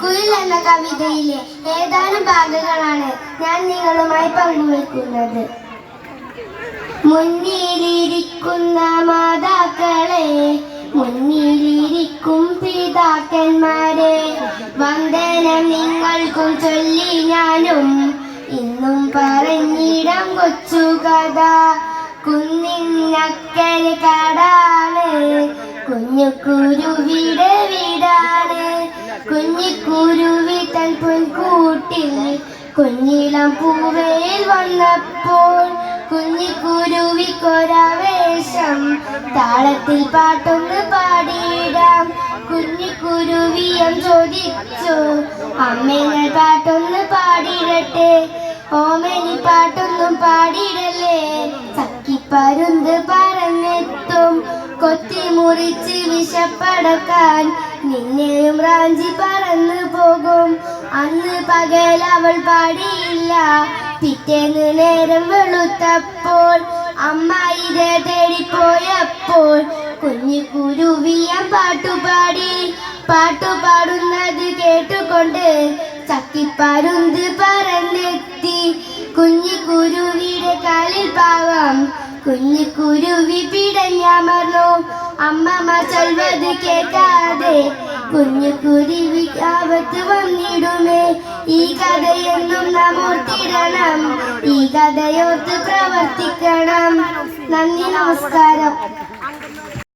കുയിൽ എന്ന കവിതയിലെ ഏതാനും ഭാഗങ്ങളാണ് ഞാൻ നിങ്ങളുമായി പങ്കുവെക്കുന്നത്. മുന്നിലിരിക്കുന്ന മാതാക്കളെ, മുന്നിലിരിക്കും പിതാക്കന്മാരെ, വന്ദനം നിങ്ങൾക്കും ചൊല്ലി ഞാനും ഇന്നും പറഞ്ഞിടം കൊച്ചു കഥ. കുന്നിനക്കരെ കാടാണ്, കുഞ്ഞുകുരുവിയുടെ വീടാണ്. കുഞ്ഞിക്കുരുവി തൻ പൊൻകൂട്ടിൽ കുഞ്ഞിളം പൂവേൽ വന്നപ്പോൾ കുഞ്ഞിക്കുരുവിക്കൊരാവേശം, താളത്തിൽ പാട്ടൊന്ന് പാടിയിടാം. കുഞ്ഞിക്കുരുവിയം ചോദിച്ചു, അമ്മേ ഞാൻ പാട്ടൊന്ന് പാടിയിടട്ടെ. ഓമനി പാട്ടൊന്നും പാടിയിടല്ലേ, ചക്കിപ്പരുന്ത് പറന്നെത്തും. കൊത്തി മുറിച്ച് വിശപ്പടക്കാൻ നിന്നെയും റാഞ്ചി പറന്നു പോകും. അന്ന് പകൽ അവൾ പാടിയില്ല, പിറ്റേന്ന് നേരം വെളുത്തപ്പോൾ അമ്മായിരെ തേടിപ്പോയപ്പോൾ കുഞ്ഞിക്കുരുവിയം പാട്ടുപാടി. പാട്ടുപാടുന്നത് കേട്ടുകൊണ്ട് ചക്കിപ്പരുന്ത് പറന്നെത്തി. കുഞ്ഞിക്കുരുവിയുടെ കാലിൽ പാവം കുഞ്ഞിക്കുരുവി പിടഞ്ഞമർന്നു. അമ്മമ്മ ചൊൽവത് കേൾക്കാതെ കുഞ്ഞിക്കുരുവി ആപത്ത് വന്നിടുമേ. ഈ കഥയെന്നും നാം ഓർത്തിടണം, ഈ കഥയോർത്ത് പ്രവർത്തിക്കണം. നന്ദി, നമസ്കാരം.